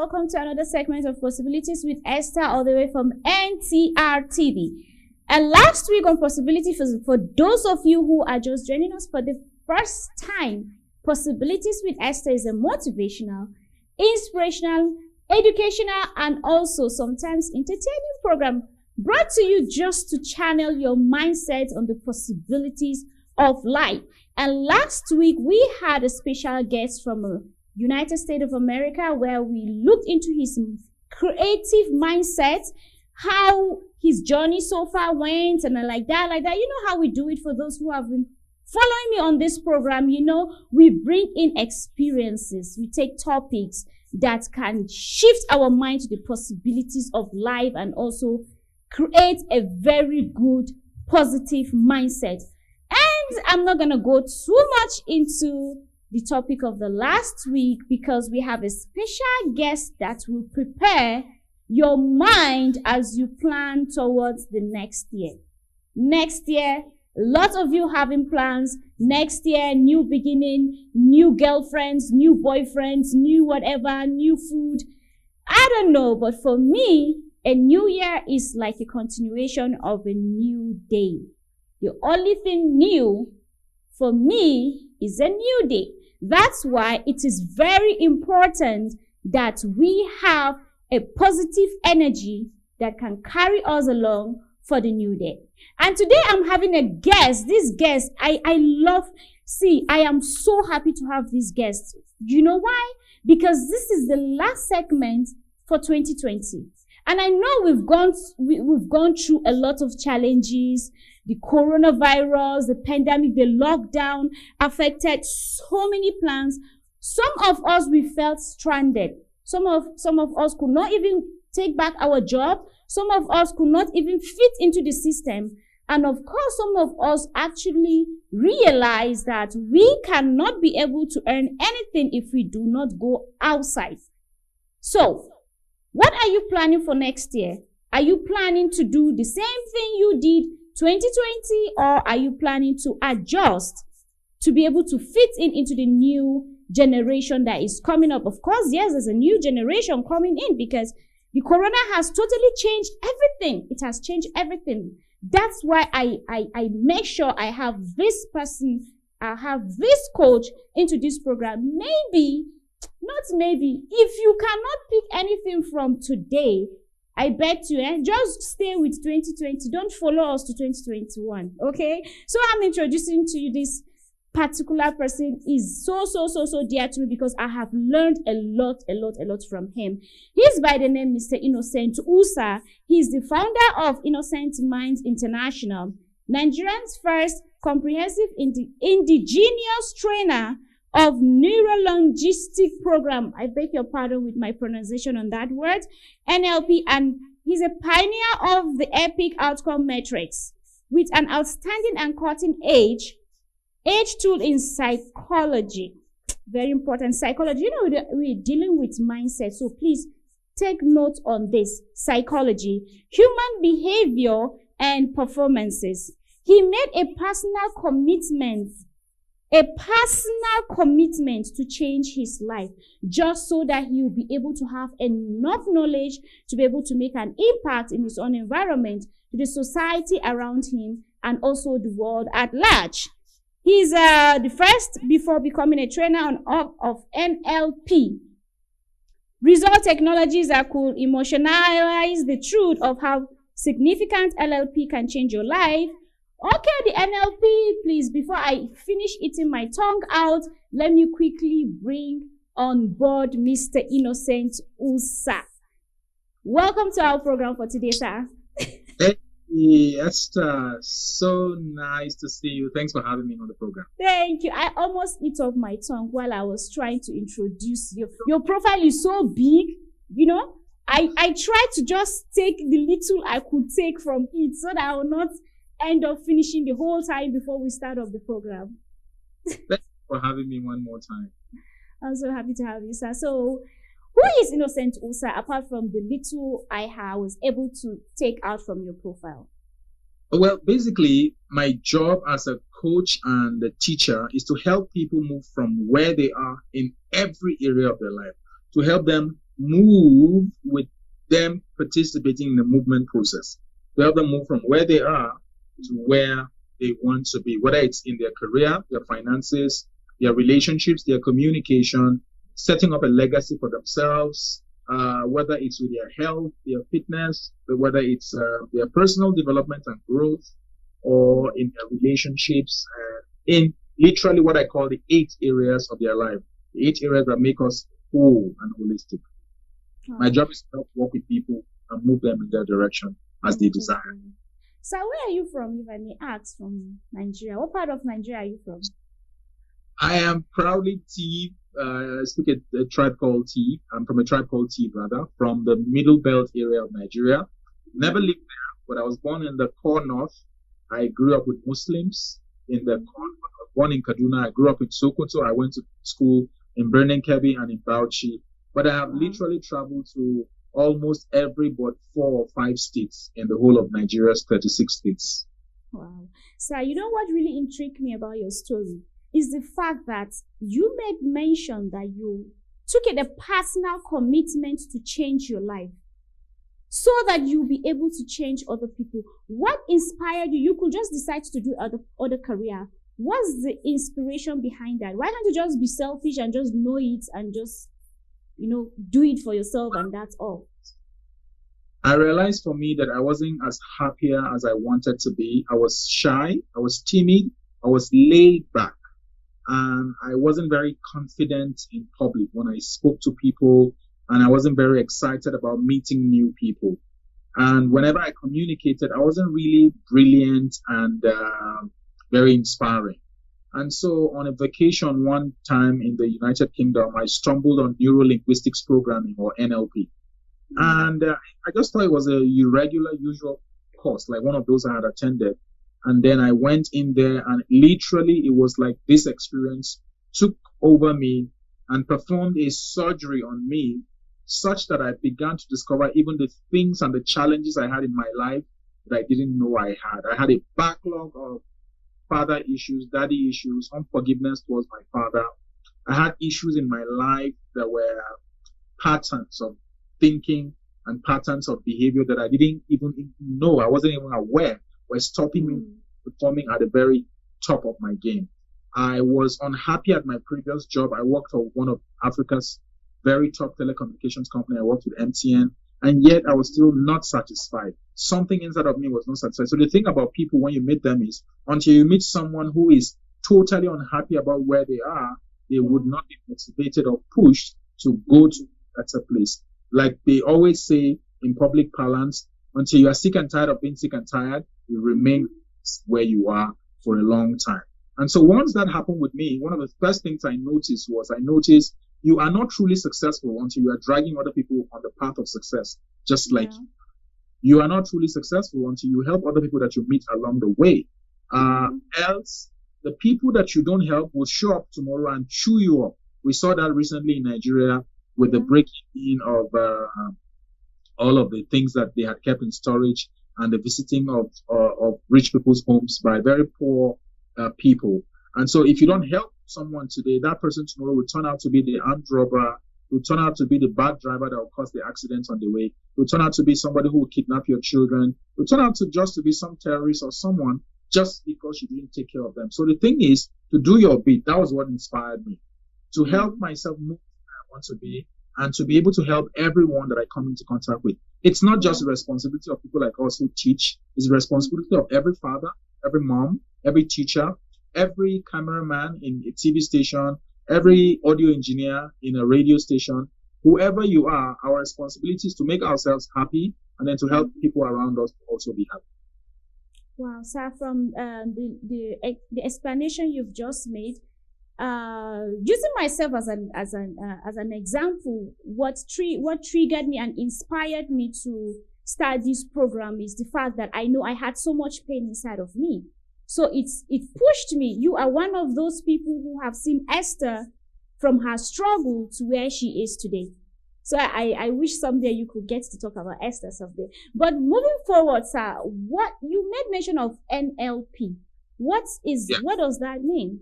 welcome to another segment of Possibilities with Esther, all the way from Ntr Tv. And last week on Possibilities, for those of you who are just joining us for the first time, Possibilities with Esther is a motivational, inspirational, educational, and also sometimes entertaining program brought to you just to channel your mindset on the possibilities of life. And last week, we had a special guest from United States of America, where we looked into his creative mindset, how his journey so far went, and like that. You know how we do it. For those who have been following me on this program, you know, we bring in experiences. We take topics that can shift our mind to the possibilities of life and also create a very good, positive mindset. And I'm not going to go too much into the topic of the last week, because we have a special guest that will prepare your mind as you plan towards the next year. Next year, lots of you having plans. Next year, new beginning, new girlfriends, new boyfriends, new whatever, new food. I don't know, but for me, a new year is like a continuation of a new day. The only thing new for me is a new day. That's why it is very important that we have a positive energy that can carry us along for the new day. And today I'm having a guest. This guest, I am so happy to have this guest. You know why? Because this is the last segment for 2020. And I know we've gone through a lot of challenges. The coronavirus, the pandemic, the lockdown affected so many plans. Some of us, we felt stranded. Some of us could not even take back our job. Some of us could not even fit into the system. And of course, some of us actually realized that we cannot be able to earn anything if we do not go outside. So, what are you planning for next year? Are you planning to do the same thing you did 2020, or are you planning to adjust to be able to fit into the new generation that is coming up? Of course, yes, there's a new generation coming in because the corona has totally changed everything. It has changed everything. That's why I make sure I have this person, I have this coach into this program. Maybe, not maybe, if you cannot pick anything from today, I bet you, just stay with 2020. Don't follow us to 2021, okay? So I'm introducing to you this particular person. Is so dear to me because I have learned a lot from him. He's by the name Mr. Innocent Usa. He's the founder of Innocent Minds International, Nigeria's first comprehensive indigenous trainer of neuro-linguistic program. I beg your pardon with my pronunciation on that word, NLP, and he's a pioneer of the EPIC outcome metrics with an outstanding and cutting-edge tool in psychology. Very important, psychology. You know, we're dealing with mindset, so please take note on this. Psychology, human behavior, and performances. He made a personal commitment to change his life, just so that he will be able to have enough knowledge to be able to make an impact in his own environment, to the society around him, and also the world at large. He's the first before becoming a trainer of NLP. Result technologies that could emotionalize the truth of how significant NLP can change your life. Okay, the NLP, please, before I finish eating my tongue out, let me quickly bring on board Mr. Innocent Usa. Welcome to our program for today, sir. Hey, Esther, so nice to see you. Thanks for having me on the program. Thank you. I almost ate off my tongue while I was trying to introduce you. Your profile is so big, you know. I tried to just take the little I could take from it so that I will not end up finishing the whole time before we start off the program. Thanks for having me one more time. I'm so happy to have you, sir. So, who is Innocent Usa, apart from the little I was able to take out from your profile? Well, basically, my job as a coach and a teacher is to help people move from where they are in every area of their life, to help them move with them participating in the movement process. To help them move from where they are to where they want to be, whether it's in their career, their finances, their relationships, their communication, setting up a legacy for themselves, whether it's with their health, their fitness, whether it's their personal development and growth, or in their relationships, in literally what I call the 8 areas of their life, the 8 areas that make us whole and holistic. My job is to help work with people and move them in their direction as they desire. So where are you from, if I may ask? From Nigeria. What part of Nigeria are you from? I am proudly T. I speak a tribe called T. I'm from a tribe called T, rather, from the Middle Belt area of Nigeria. Never lived there, but I was born in the core north. I grew up with Muslims in the core. I was born in Kaduna. I grew up in Sokoto. I went to school in Birnin Kebbi and in Bauchi. But I have literally traveled to almost every but 4 or 5 states in the whole of Nigeria's 36 states. Wow. So you know what really intrigued me about your story is the fact that you made mention that you took it a personal commitment to change your life so that you'll be able to change other people. What inspired you? You could just decide to do other career. What's the inspiration behind that? Why can't you just be selfish and just know it and just, do it for yourself and that's all? I realized for me that I wasn't as happier as I wanted to be. I was shy, I was timid, I was laid back, and I wasn't very confident in public when I spoke to people, and I wasn't very excited about meeting new people. And whenever I communicated, I wasn't really brilliant and very inspiring. And so on a vacation one time in the United Kingdom, I stumbled on neuro-linguistics programming, or NLP. And I just thought it was a usual course, like one of those I had attended. And then I went in there, and literally it was like this experience took over me and performed a surgery on me, such that I began to discover even the things and the challenges I had in my life that I didn't know I had. I had a backlog of father issues, daddy issues, unforgiveness towards my father. I had issues in my life that were patterns of thinking and patterns of behavior that I didn't even know, I wasn't even aware, were stopping me performing at the very top of my game. I was unhappy at my previous job. I worked for one of Africa's very top telecommunications company. I worked with MTN, and yet I was still not satisfied. Something inside of me was not satisfied. So the thing about people when you meet them is, until you meet someone who is totally unhappy about where they are, they would not be motivated or pushed to go to a better place. Like they always say in public parlance, until you are sick and tired of being sick and tired, you remain where you are for a long time. And so once that happened with me, one of the first things I noticed you are not truly successful until you are dragging other people on the path of success, just like you are not truly successful until you help other people that you meet along the way. Else, the people that you don't help will show up tomorrow and chew you up. We saw that recently in Nigeria with the breaking in of all of the things that they had kept in storage and the visiting of rich people's homes by very poor people. And so if you don't help someone today, that person tomorrow will turn out to be the armed robber, will turn out to be the bad driver that will cause the accidents on the way, will turn out to be somebody who will kidnap your children, will turn out to be some terrorist or someone just because you didn't take care of them. So the thing is to do your bit. That was what inspired me to help myself move where I want to be and to be able to help everyone that I come into contact with. It's not just the responsibility of people like us who teach. It's the responsibility of every father, every mom, every teacher, every cameraman in a TV station, every audio engineer in a radio station, whoever you are. Our responsibility is to make ourselves happy and then to help people around us to also be happy. Wow, sir, from the explanation you've just made, using myself as an example, what triggered me and inspired me to start this program is the fact that I know I had so much pain inside of me. So it pushed me. You are one of those people who have seen Esther from her struggle to where she is today. So I wish someday you could get to talk about Esther someday. But moving forward, sir, what you made mention of NLP. What does that mean?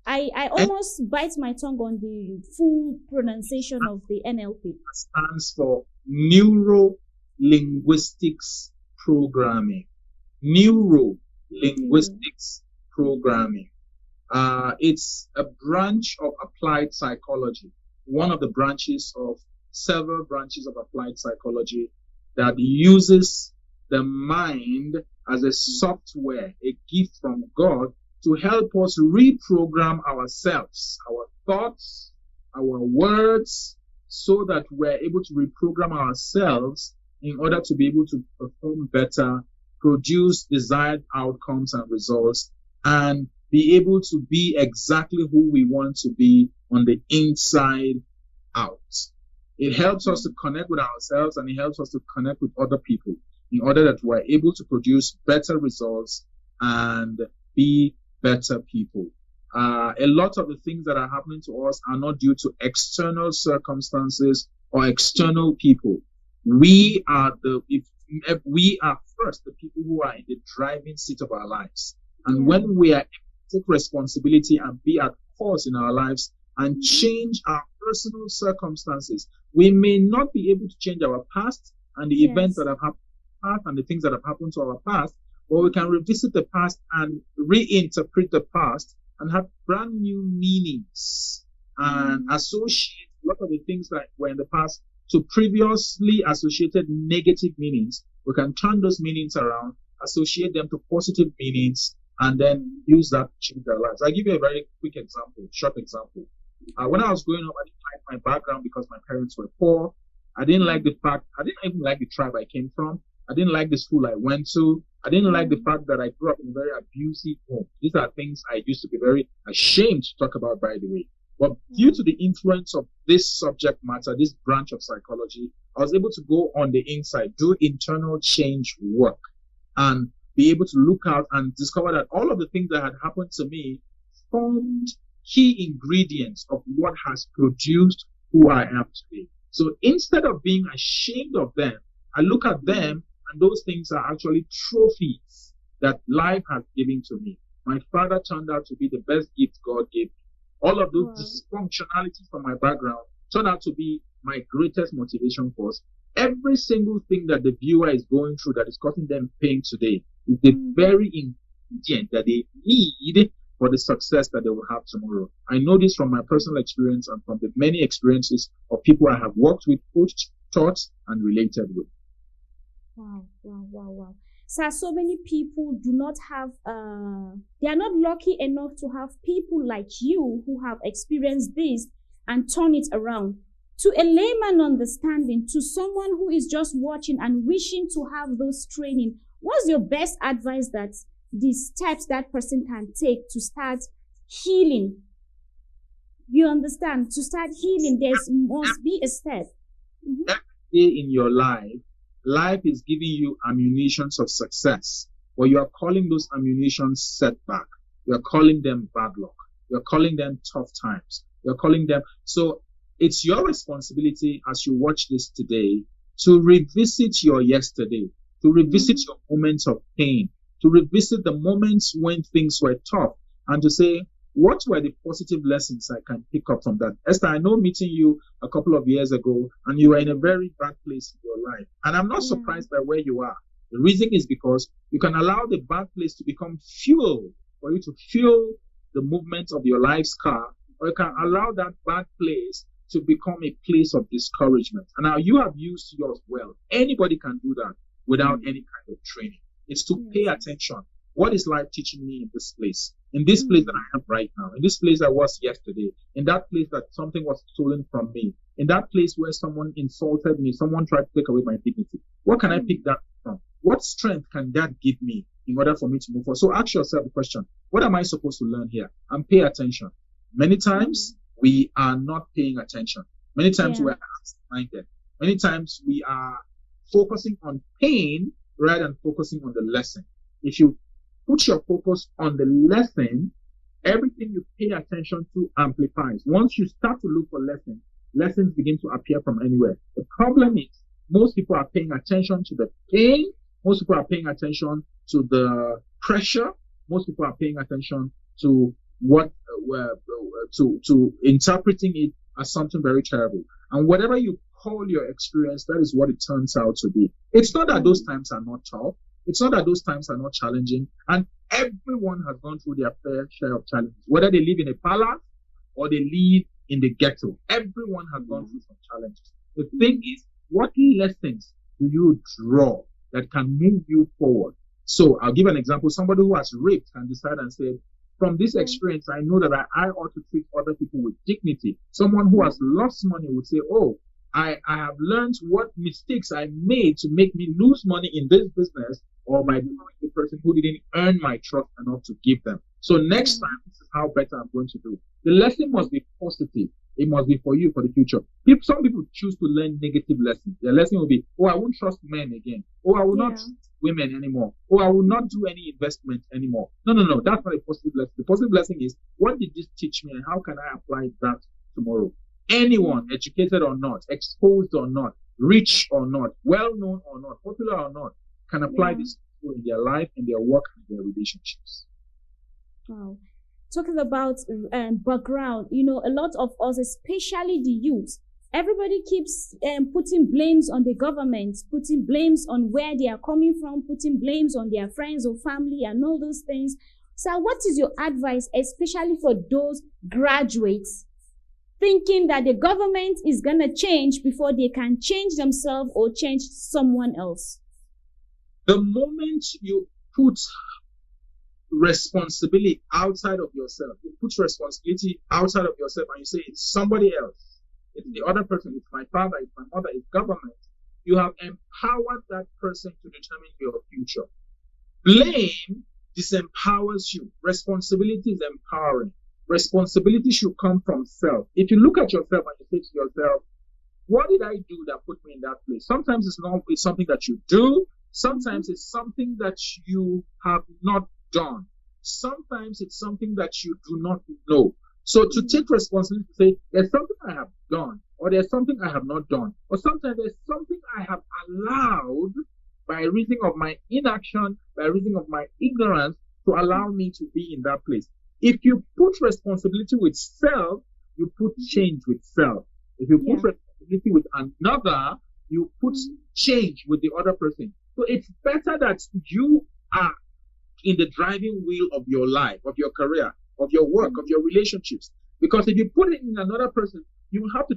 I almost bite my tongue on the full pronunciation of the NLP. Stands for Neuro Linguistics Programming. Neuro Linguistics Programming. It's a branch of applied psychology, one of the branches of several branches of applied psychology that uses the mind as a software, a gift from God, to help us reprogram ourselves, our thoughts, our words, so that we're able to reprogram ourselves in order to be able to perform better, produce desired outcomes and results, and be able to be exactly who we want to be on the inside out. It helps us to connect with ourselves, and it helps us to connect with other people in order that we're able to produce better results and be better people. A lot of the things that are happening to us are not due to external circumstances or external people. We are we are first the people who are in the driving seat of our lives. And when we are take responsibility and be at cause in our lives and change our personal circumstances, we may not be able to change our past and the events that have happened and the things that have happened to our past, but we can revisit the past and reinterpret the past and have brand new meanings and associate a lot of the things that were in the past to previously associated negative meanings. We can turn those meanings around, associate them to positive meanings, and then use that to change our lives. I'll give you a very quick example, short example. When I was growing up, I didn't like my background because my parents were poor. I didn't like the fact, I didn't even like the tribe I came from. I didn't like the school I went to. I didn't like the fact that I grew up in a very abusive home. These are things I used to be very ashamed to talk about, by the way. But due to the influence of this subject matter, this branch of psychology, I was able to go on the inside, do internal change work, and be able to look out and discover that all of the things that had happened to me formed key ingredients of what has produced who I am today. So instead of being ashamed of them, I look at them, and those things are actually trophies that life has given to me. My father turned out to be the best gift God gave me. All of those dysfunctionalities from my background turned out to be my greatest motivation force. Every single thing that the viewer is going through that is causing them pain today is the very ingredient that they need for the success that they will have tomorrow. I know this from my personal experience and from the many experiences of people I have worked with, coached, taught, and related with. Wow. Sir, so many people do not have, they are not lucky enough to have people like you who have experienced this and turn it around. To a layman understanding, to someone who is just watching and wishing to have those training, what's your best advice that the steps that person can take to start healing? You understand? To start healing, there must be a step. Every day in your life is giving you ammunitions of success, but you are calling those ammunitions setback. You are calling them bad luck. You are calling them tough times. You are calling them. So it's your responsibility as you watch this today to revisit your yesterday, to revisit your moments of pain, to revisit the moments when things were tough, and to say, what were the positive lessons I can pick up from that? Esther, I know meeting you a couple of years ago, and you were in a very bad place in your life. And I'm not surprised by where you are. The reason is because you can allow the bad place to become fuel for you to fuel the movement of your life's car, or you can allow that bad place to become a place of discouragement. And now you have used yours well. Anybody can do that without any kind of training. It's to pay attention. What is life teaching me in this place? In this place that I am right now, in this place I was yesterday, in that place that something was stolen from me, in that place where someone insulted me, someone tried to take away my dignity. What can I pick that from? What strength can that give me in order for me to move forward? So ask yourself the question, what am I supposed to learn here? And pay attention. Many times we are not paying attention. Many times we are absent-minded. Many times we are focusing on pain rather than focusing on the lesson. If you put your focus on the lesson, everything you pay attention to amplifies. Once you start to look for lessons begin to appear from anywhere. The problem is most people are paying attention to the pain. Most people are paying attention to the pressure. Most people are paying attention to what to interpreting it as something very terrible. And whatever you call your experience, that is what it turns out to be. It's not that those times are not tough. It's not that those times are not challenging. And everyone has gone through their fair share of challenges, whether they live in a palace or they live in the ghetto. Everyone has gone through some challenges. The thing is, what lessons do you draw that can move you forward? So I'll give an example. Somebody who has raped can decide and say, from this experience, I know that I ought to treat other people with dignity. Someone who has lost money would say, oh, I have learned what mistakes I made to make me lose money in this business, or by knowing the person who didn't earn my trust enough to give them. So next time, this is how better I'm going to do. The lesson must be positive. It must be for you, for the future. Some people choose to learn negative lessons. Their lesson will be, oh, I won't trust men again. Oh, I will not trust women anymore. Oh, I will not do any investment anymore. No. That's not a positive lesson. The positive lesson is, what did this teach me and how can I apply that tomorrow? Anyone, educated or not, exposed or not, rich or not, well-known or not, popular or not, can apply this in their life, in their work, and their relationships. Wow. Talking about background, a lot of us, especially the youth, everybody keeps putting blames on the government, putting blames on where they are coming from, putting blames on their friends or family and all those things. So what is your advice, especially for those graduates thinking that the government is going to change before they can change themselves or change someone else? The moment you put responsibility outside of yourself, you put responsibility outside of yourself and you say it's somebody else, it's the other person, it's my father, it's my mother, it's government, you have empowered that person to determine your future. Blame disempowers you. Responsibility is empowering. Responsibility should come from self. If you look at yourself and you say to yourself, what did I do that put me in that place? Sometimes it's something that you do. Sometimes it's something that you have not done. Sometimes it's something that you do not know. So to take responsibility to say, there's something I have done, or there's something I have not done, or sometimes there's something I have allowed by reason of my inaction, by reason of my ignorance, to allow me to be in that place. If you put responsibility with self, you put change with self. If you put responsibility with another, you put change with the other person. So it's better that you are in the driving wheel of your life, of your career, of your work, of your relationships. Because if you put it in another person, you will have to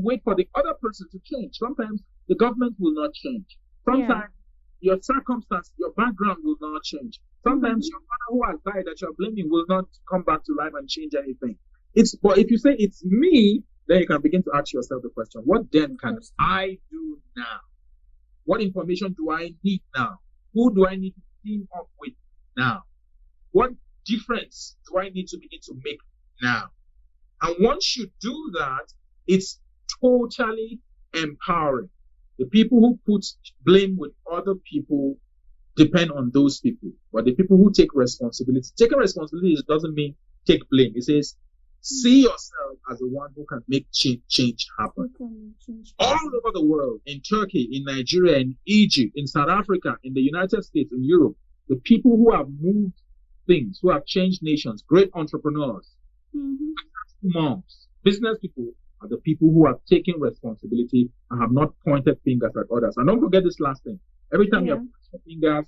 wait for the other person to change. Sometimes the government will not change. Sometimes your circumstance, your background will not change. Sometimes your father who has died that you're blaming will not come back to life and change anything. But if you say it's me, then you can begin to ask yourself the question, what then can I do now? What information do I need now? Who do I need to team up with now? What difference do I need to begin to make now? And once you do that, it's totally empowering. The people who put blame with other people depend on those people. But the people who take responsibility, taking responsibility doesn't mean take blame. It says, see yourself as the one who can make change happen. All over the world, in Turkey, in Nigeria, in Egypt, in South Africa, in the United States, in Europe, the people who have moved things, who have changed nations, great entrepreneurs, moms, business people, are the people who have taken responsibility and have not pointed fingers at others. And don't forget this last thing. Every time you're pointing fingers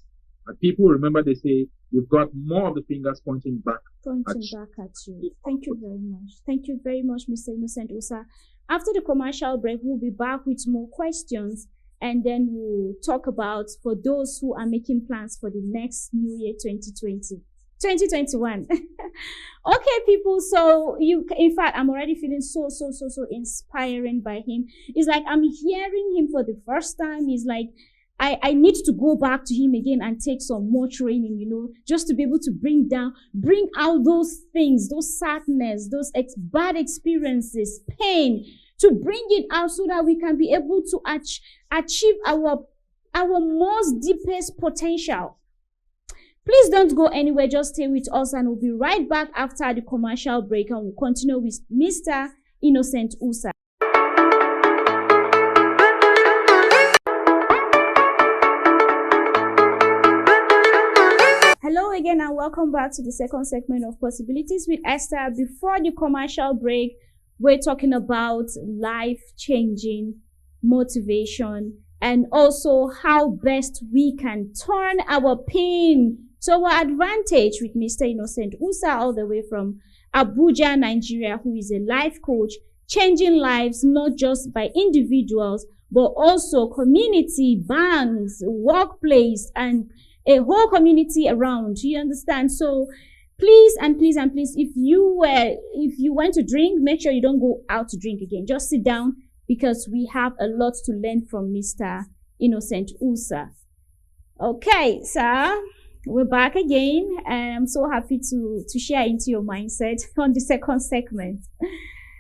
at people, remember they say you've got more of the fingers pointing back at you. Thank you very much. Thank you very much, Mr. Innocent Usa. After the commercial break, we'll be back with more questions, and then we'll talk about for those who are making plans for the next new year 2021. Okay, people, so in fact, I'm already feeling so inspiring by him. It's like I'm hearing him for the first time. He's like, I need to go back to him again and take some more training, just to be able to bring out those things, those sadness, those bad experiences, pain, to bring it out so that we can be able to achieve our most deepest potential. Please don't go anywhere. Just stay with us and we'll be right back after the commercial break, and we'll continue with Mr. Innocent Usa. Hello again and welcome back to the second segment of Possibilities with Esther. Before the commercial break, we're talking about life-changing motivation and also how best we can turn our pain to our advantage with Mr. Innocent Usa, all the way from Abuja, Nigeria, who is a life coach, changing lives not just by individuals, but also community, banks, workplace, and a whole community around. You understand? So please and please and please, if you want to drink, make sure you don't go out to drink again. Just sit down, because we have a lot to learn from Mr. Innocent Usa. Okay, sir, we're back again, and I'm so happy to share into your mindset on the second segment.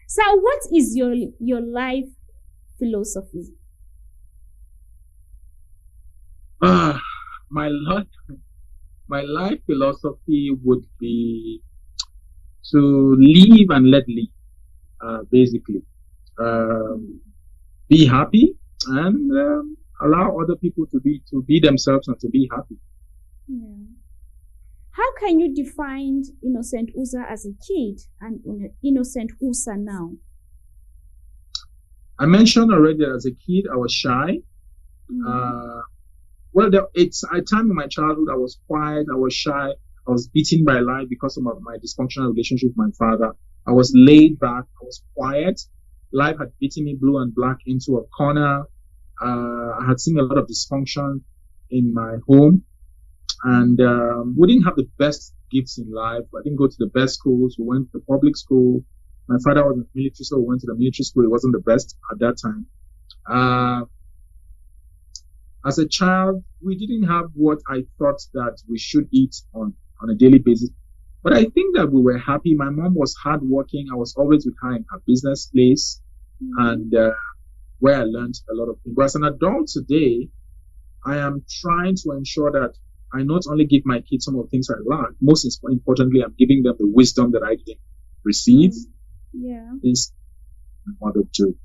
So, what is your life philosophy? My life philosophy would be to live and let live, basically. Be happy and allow other people to be themselves and to be happy. Yeah. How can you define Innocent Usa as a kid and Innocent Usa now? I mentioned already that as a kid I was shy. Well, it's a time in my childhood I was quiet, I was shy, I was beaten by life because of my dysfunctional relationship with my father. I was laid back, I was quiet. Life had beaten me blue and black into a corner. I had seen a lot of dysfunction in my home, and we didn't have the best gifts in life. I didn't go to the best schools. We went to public school. My father was in the military, so we went to the military school. It wasn't the best at that time. As a child, we didn't have what I thought that we should eat on a daily basis. But I think that we were happy. My mom was hardworking. I was always with her in her business place, and where I learned a lot of things. But as an adult today, I am trying to ensure that I not only give my kids some of the things I learned, most importantly, I'm giving them the wisdom that I didn't receive. Yeah. Is my mother too.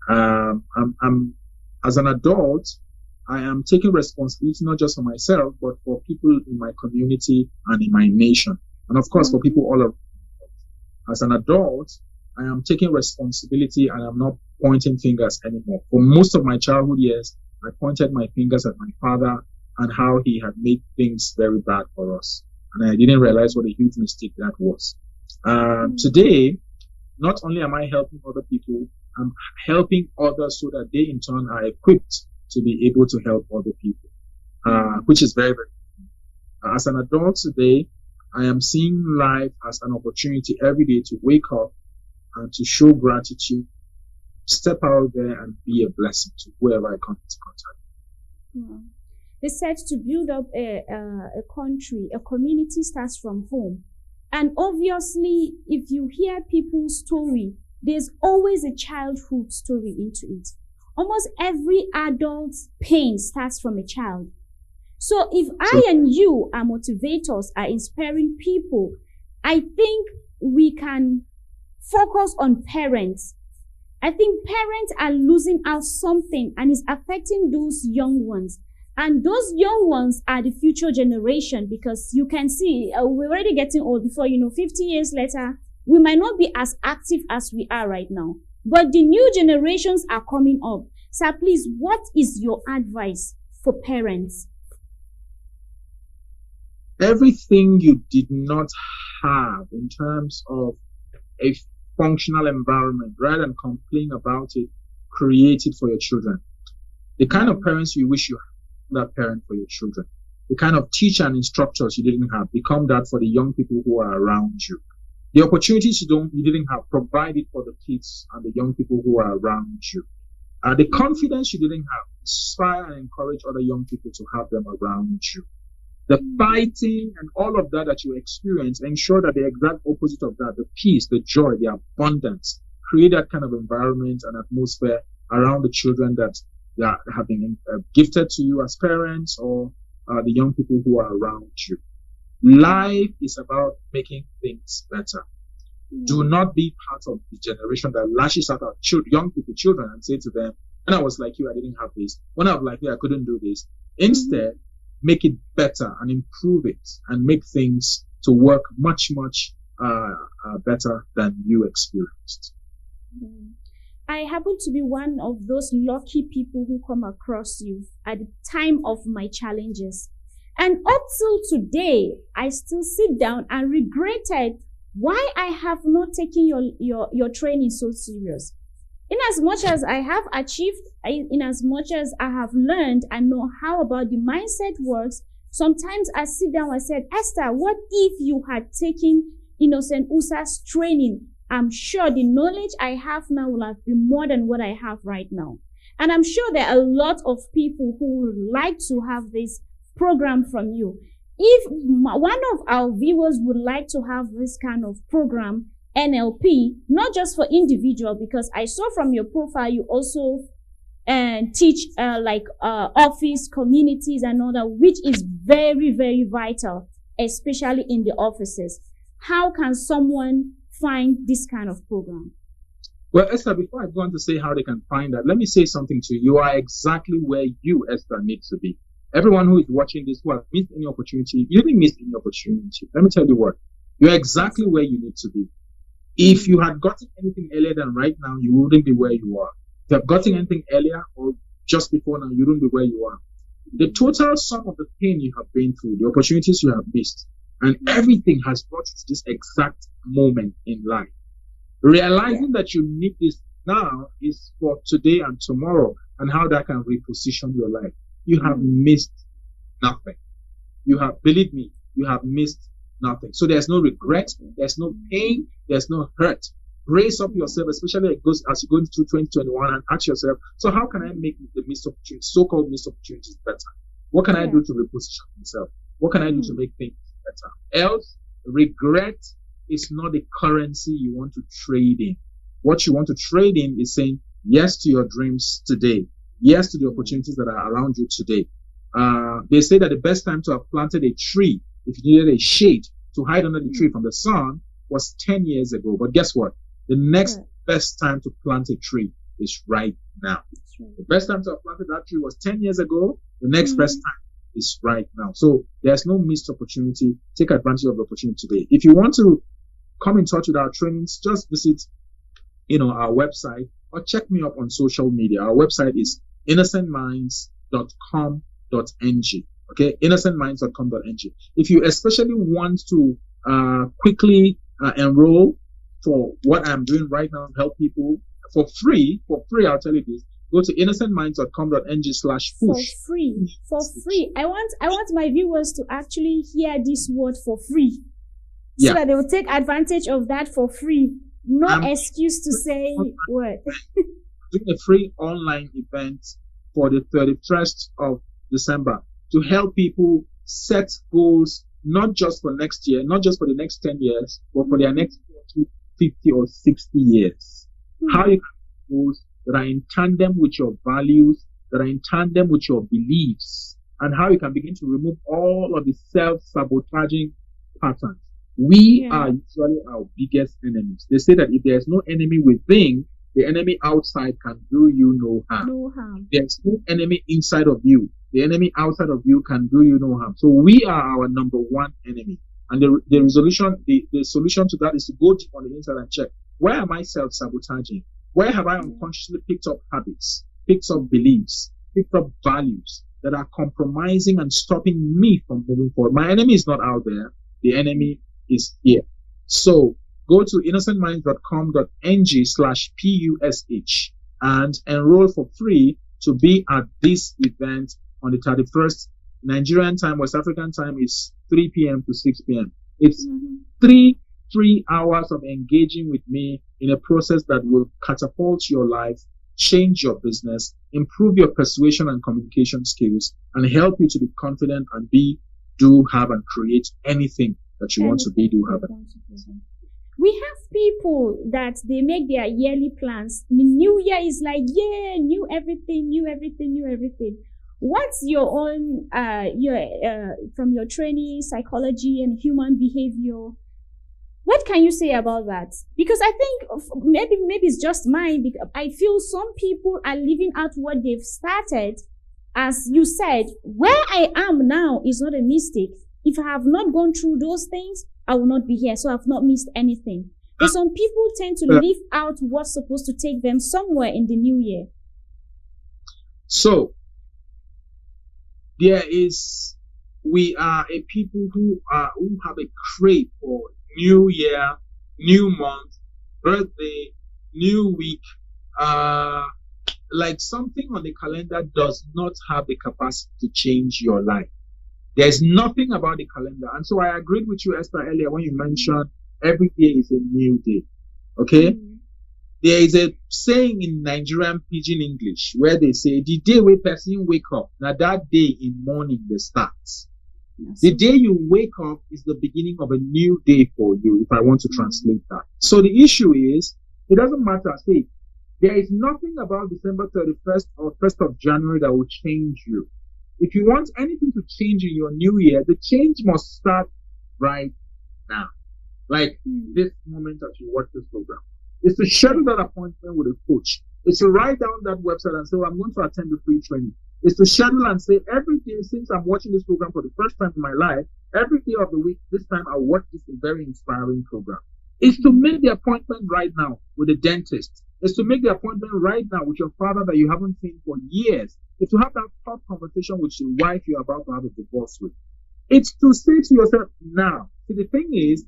I'm as an adult, I am taking responsibility not just for myself, but for people in my community and in my nation. And of course, for people all around. As an adult, I am taking responsibility and I'm not pointing fingers anymore. For most of my childhood years, I pointed my fingers at my father and how he had made things very bad for us. And I didn't realize what a huge mistake that was. Today, not only am I helping other people, I'm helping others so that they in turn are equipped to be able to help other people, which is very, very important. As an adult today, I am seeing life as an opportunity every day to wake up and to show gratitude, step out there and be a blessing to whoever I come into contact with. Yeah. They said to build up a country, a community starts from home. And obviously, if you hear people's story, there's always a childhood story into it. Almost every adult's pain starts from a child. So if I and you are motivators, are inspiring people, I think we can focus on parents. I think parents are losing out something and it's affecting those young ones. And those young ones are the future generation, because you can see we're already getting old. Before 50 years later, we might not be as active as we are right now. But the new generations are coming up. So please, what is your advice for parents? Everything you did not have in terms of a functional environment, rather than complain about it, create it for your children. The kind of parents you wish you had, that parent for your children. The kind of teacher and instructors you didn't have, become that for the young people who are around you. The opportunities you didn't have, provide it for the kids and the young people who are around you. The confidence you didn't have, inspire and encourage other young people to have them around you. The fighting and all of that you experience, ensure that the exact opposite of that, the peace, the joy, the abundance, create that kind of environment and atmosphere around the children that have been gifted to you as parents, or the young people who are around you. Life is about making things better. Do not be part of the generation that lashes out at young people, children, and say to them, when I was like you, I didn't have this. When I was like you, I couldn't do this. Instead, make it better and improve it and make things to work much better than you experienced. I happen to be one of those lucky people who come across you at the time of my challenges. And up till today, I still sit down and regretted why I have not taken your training so serious. In as much as I have achieved, in as much as I have learned and know how about the mindset works, sometimes I sit down and said, Esther, what if you had taken Innocent Usa's training? I'm sure the knowledge I have now will have been more than what I have right now. And I'm sure there are a lot of people who would like to have this program from you. If one of our viewers would like to have this kind of program, NLP, not just for individual, because I saw from your profile you also teach office communities and all that, which is very, very vital, especially in the offices. How can someone find this kind of program? Well, Esther, before I go on to say how they can find that, let me say something to you. You are exactly where you, Esther, need to be. Everyone who is watching this, who has missed any opportunity, you didn't miss any opportunity. Let me tell you what, you're exactly where you need to be. If you had gotten anything earlier than right now, you wouldn't be where you are. If you have gotten anything earlier or just before now, you wouldn't be where you are. The total sum of the pain you have been through, the opportunities you have missed, and everything has brought you to this exact moment in life. Realizing that you need this now is for today and tomorrow, and how that can reposition your life. You have missed nothing. You have, believe me, you have missed nothing. So there's no regret, there's no pain, there's no hurt. Raise up yourself, especially as you go into 2021, and ask yourself, so how can I make the missed opportunities, so-called missed opportunities, better? What can I do to reposition myself? What can I do to make things better? Else, regret is not the currency you want to trade in. What you want to trade in is saying yes to your dreams today, yes to the opportunities that are around you today. They say that the best time to have planted a tree, if you needed a shade to hide under the tree from the sun, was 10 years ago. But guess what? The next best time to plant a tree is right now. The best time to have planted that tree was 10 years ago. The next best time is right now. So there's no missed opportunity. Take advantage of the opportunity today. If you want to come in touch with our trainings, just visit, our website or check me up on social media. Our website is innocentminds.com.ng. Okay, innocentminds.com.ng. If you especially want to quickly enroll for what I'm doing right now, help people for free, I'll tell you this. Go to innocentminds.com.ng/push. For free. I want my viewers to actually hear this word for free, so that they will take advantage of that for free. No excuse to say what. Doing a free online event for the 31st of December to help people set goals, not just for next year, not just for the next 10 years, but for their next 40, 50 or 60 years. How you can have goals that are in tandem with your values, that are in tandem with your beliefs, and how you can begin to remove all of the self-sabotaging patterns. We are usually our biggest enemies. They say that if there's no enemy within, the enemy outside can do you no harm. There's no enemy inside of you. The enemy outside of you can do you no harm. So we are our number one enemy. And the solution to that is to go deep on the inside and check, where am I self-sabotaging? Where have I unconsciously picked up habits, picked up beliefs, picked up values that are compromising and stopping me from moving forward? My enemy is not out there. The enemy is here. So go to innocentminds.com.ng/PUSH and enroll for free to be at this event on the 31st. Nigerian time, West African time is 3 p.m. to 6 p.m. It's 3 hours of engaging with me in a process that will catapult your life, change your business, improve your persuasion and communication skills, and help you to be confident and do, have, and create anything that you want to be, do, have. We have people that they make their yearly plans. The new year is like, new everything. What's your own, from your training, psychology and human behavior? What can you say about that? Because I think maybe it's just mine. Because I feel some people are living out what they've started, as you said, where I am now is not a mistake. If I have not gone through those things, I will not be here. So I've not missed anything. But some people tend to leave out what's supposed to take them somewhere in the new year. So we are a people who have a crave for new year, new month, birthday, new week. Like something on the calendar does not have the capacity to change your life. There's nothing about the calendar. And so I agreed with you, Esther, earlier when you mentioned every day is a new day. Okay? There is a saying in Nigerian Pidgin English where they say, the day where person wake up, now that day in morning they start. The day you wake up is the beginning of a new day for you, if I want to translate that. So the issue is, it doesn't matter. Say, there is nothing about December 31st or 1st of January that will change you. If you want anything to change in your new year, the change must start right now. Like this moment that you watch this program. It's to schedule that appointment with a coach. It's to write down that website and say, well, I'm going to attend the free training. It's to schedule and say, every day since I'm watching this program for the first time in my life, every day of the week, this time I'll watch this very inspiring program. It's to make the appointment right now with a dentist. It's to make the appointment right now with your father that you haven't seen for years. It's to have that tough conversation with your wife you're about to have a divorce with. It's to say to yourself now. See, the thing is,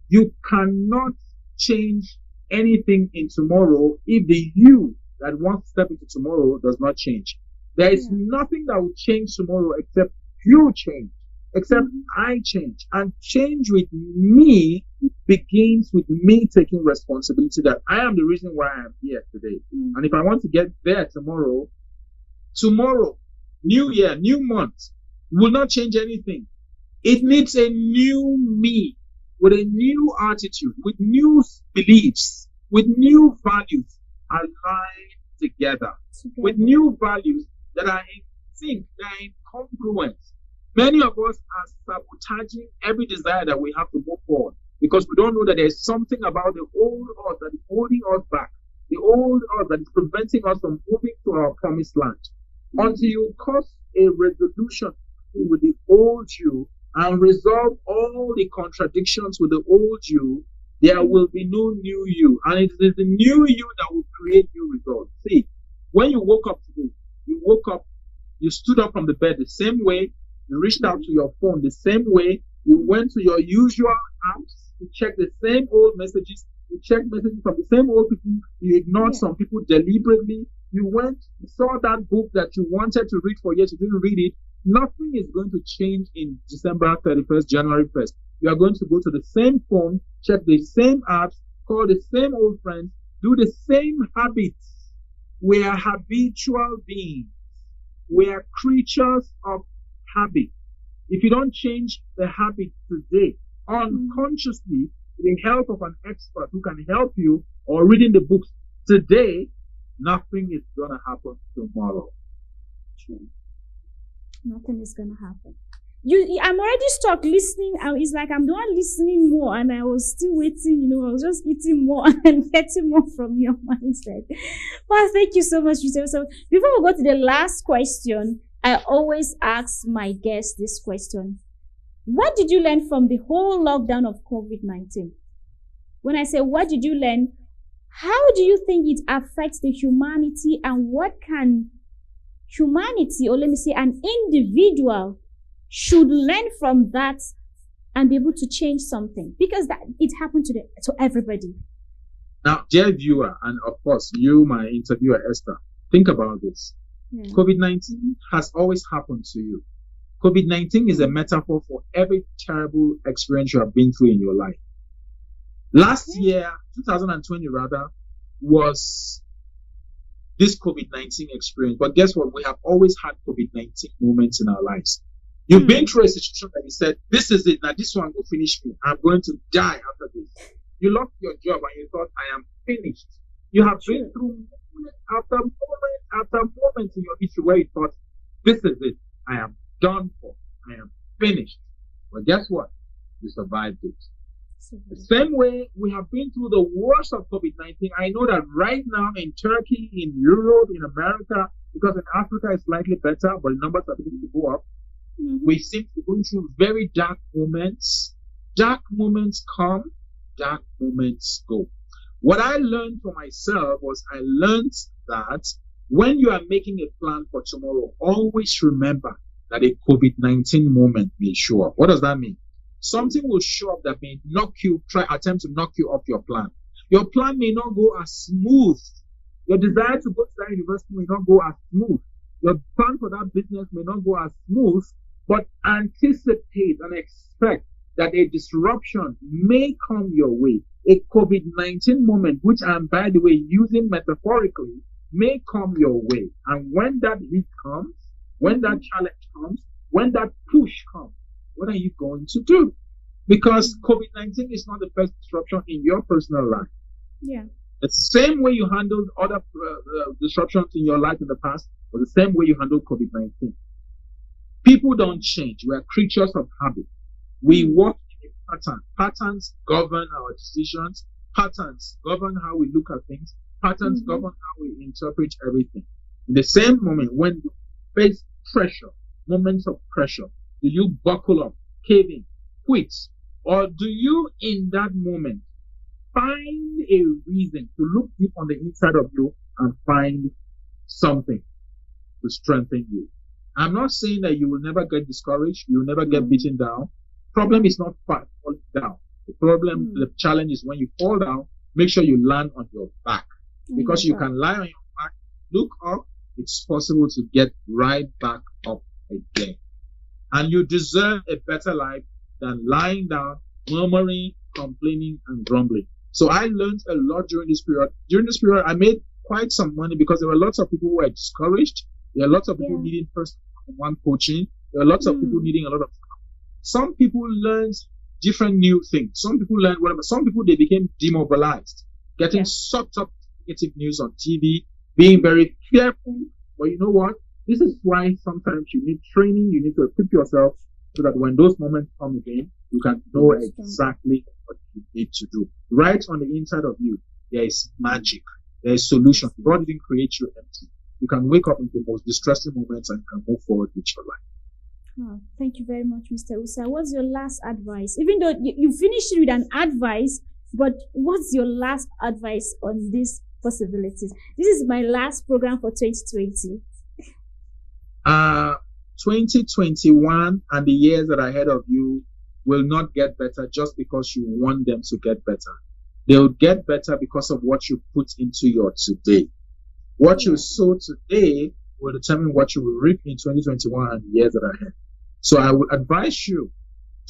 you cannot change anything in tomorrow if the you that wants to step into tomorrow does not change. There is nothing that will change tomorrow except you change, except I change. And change with me begins with me taking responsibility that I am the reason why I am here today. And if I want to get there tomorrow, new year, new month, will not change anything. It needs a new me with a new attitude, with new beliefs, with new values aligned together, with new values that are in sync, that are in congruence. Many of us are sabotaging every desire that we have to move forward because we don't know that there's something about the old us that is holding us back, the old us that is preventing us from moving to our promised land. Until you cause a resolution with the old you and resolve all the contradictions with the old you, there will be no new you. And it is the new you that will create new results. See, when you woke up today, you stood up from the bed the same way, you reached out to your phone the same way, you went to your usual apps, you checked the same old messages, you checked messages from the same old people, you ignored some people deliberately, you went, you saw that book that you wanted to read for years, you didn't read it. Nothing is going to change in December 31st, January 1st. You are going to go to the same phone, check the same apps, call the same old friends, do the same habits. We are habitual beings. We are creatures of habit. If you don't change the habit today, unconsciously, with the help of an expert who can help you or reading the books today, nothing is going to happen tomorrow. True. Nothing is going to happen. I'm already stuck listening. It's like I'm the one listening more, and I was still waiting. I was just eating more and getting more from your mindset. Well, thank you so much, Yusuf. So before we go to the last question, I always ask my guests this question: what did you learn from the whole lockdown of COVID-19? When I say what did you learn, how do you think it affects the humanity, and what can humanity, or let me say an individual, should learn from that and be able to change something? Because that it happened to everybody. Now, dear viewer, and of course you, my interviewer Esther, think about this. COVID-19 has always happened to you. COVID-19 is a metaphor for every terrible experience you have been through in your life. Last year, 2020 rather, was this COVID-19 experience. But guess what? We have always had COVID-19 moments in our lives. You've been through a situation that you said, this is it, now this one will finish me. I'm going to die after this. You lost your job and you thought, I am finished. You have been through moment after moment in your history where you thought, this is it. I am done for. I am finished. But guess what? You survived it. The same way we have been through the worst of COVID-19. I know that right now in Turkey, in Europe, in America, because in Africa it's slightly better, but the numbers are beginning to go up. Mm-hmm. We seem to be going through very dark moments. Dark moments come, dark moments go. What I learned for myself was I learned that when you are making a plan for tomorrow, always remember that a COVID-19 moment may show up. What does that mean? Something will show up that may attempt to knock you off your plan. Your plan may not go as smooth. Your desire to go to that university may not go as smooth. Your plan for that business may not go as smooth, but anticipate and expect that a disruption may come your way. A COVID-19 moment, which I'm, by the way, using metaphorically, may come your way. And when that hit comes, when that challenge comes, when that push comes, what are you going to do? Because COVID-19 is not the first disruption in your personal life. Yeah. The same way you handled other disruptions in your life in the past was the same way you handled COVID-19. People don't change. We are creatures of habit. We work in a pattern. Patterns govern our decisions. Patterns govern how we look at things. Patterns govern how we interpret everything. In the same moment, when you face pressure, moments of pressure, do you buckle up, cave in, quit? Or do you, in that moment, find a reason to look deep on the inside of you and find something to strengthen you? I'm not saying that you will never get discouraged, you will never get beaten down. Problem is not falling down. The challenge is when you fall down, make sure you land on your back. Because you can lie on your back, look up, it's possible to get right back up again. And you deserve a better life than lying down, murmuring, complaining, and grumbling. So I learned a lot during this period. During this period, I made quite some money because there were lots of people who were discouraged. There are lots of people needing first-one coaching. There are lots of people needing a lot of stuff. Some people learned different new things. Some people learned whatever. Some people, they became demobilized, getting sucked up negative news on TV, being very fearful. But you know what? This is why sometimes you need training. You need to equip yourself so that when those moments come again, you can know exactly what you need to do. Right on the inside of you, there is magic. There is solution. God didn't create you empty. You can wake up in the most distressing moments and you can move forward with your life. Oh, thank you very much, Mr. Usa. What's your last advice? Even though you finished with an advice, but what's your last advice on these possibilities? This is my last program for 2020. 2021 and the years that are ahead of you will not get better just because you want them to get better. They'll get better because of what you put into your today. What you sow today will determine what you will reap in 2021 and the years that are ahead. So I would advise you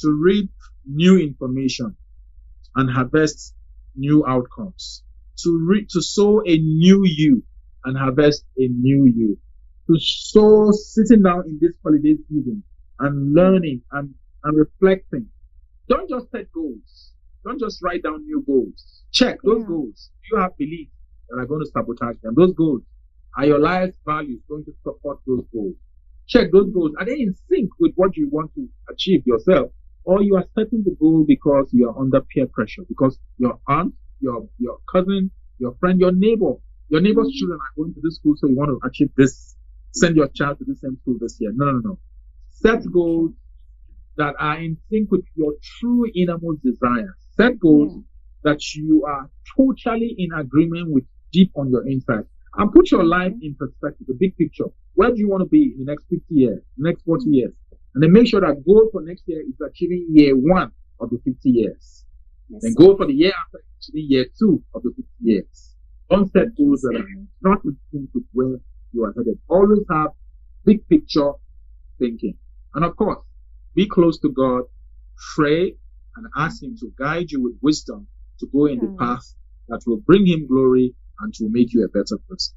to reap new information and harvest new outcomes. To sow a new you and harvest a new you. To sow sitting down in this holiday season and learning and reflecting. Don't just set goals. Don't just write down new goals. Check those goals. Do you have beliefs that are going to sabotage them? Those goals. Are your life's values going to support those goals? Check those goals. Are they in sync with what you want to achieve yourself? Or you are setting the goal because you are under peer pressure, because your aunt, your cousin, your friend, your neighbor's children are going to this school, so you want to achieve this. Send your child to the same school this year. No. Set goals that are in sync with your true innermost desires. Set goals that you are totally in agreement with deep on your inside. And put your life in perspective, the big picture. Where do you want to be in the next 50 years, next 40 years? And then make sure that goal for next year is achieving year 1 of the 50 years. Then goal for the year after, achieving year 2 of the 50 years. Don't set goals that are not in sync with where you are headed. Always have big picture thinking. And of course, be close to God, pray, and ask Him to guide you with wisdom to go in the path that will bring Him glory and to make you a better person.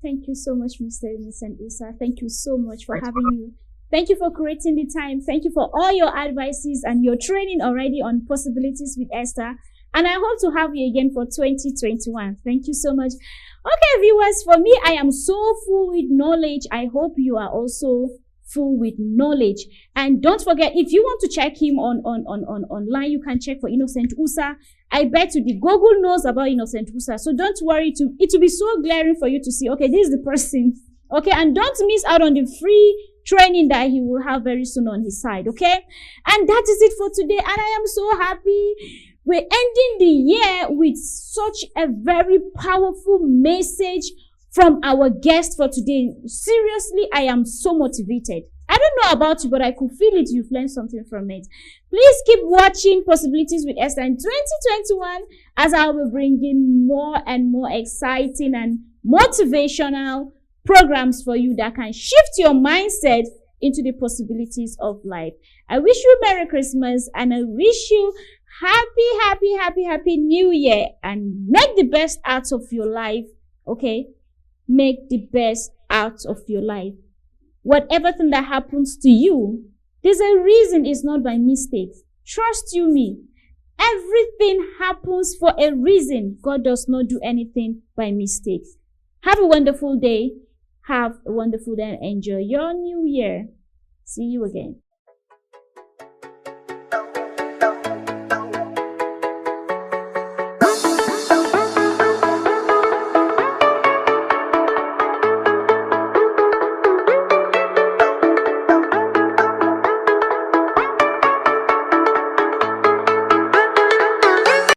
Thank you so much, Mr. Innocent Usa. Thank you so much for having you. Thank you for creating the time. Thank you for all your advices and your training already on possibilities with Esther. And I hope to have you again for 2021. Thank you so much. Okay, viewers, for me, I am so full with knowledge. I hope you are also full with knowledge. And don't forget, if you want to check him online, you can check for Innocent Usa. I bet you the Google knows about Innocent Usa. So don't worry, it will be so glaring for you to see, okay, this is the person Okay, and don't miss out on the free training that he will have very soon on his side. Okay, and that is it for today. And I am so happy we're ending the year with such a very powerful message from our guest for today. Seriously, I am so motivated. I don't know about you, but I could feel it. You've learned something from it. Please keep watching Possibilities with Esther in 2021 as I will be bringing more and more exciting and motivational programs for you that can shift your mindset into the possibilities of life. I wish you Merry Christmas and I wish you happy New Year, and make the best out of your life. Okay? Make the best out of your life. Whatever thing that happens to you, there's a reason. It's not by mistake. Trust you me. Everything happens for a reason. God does not do anything by mistake. Have a wonderful day. Have a wonderful day and enjoy your new year. See you again.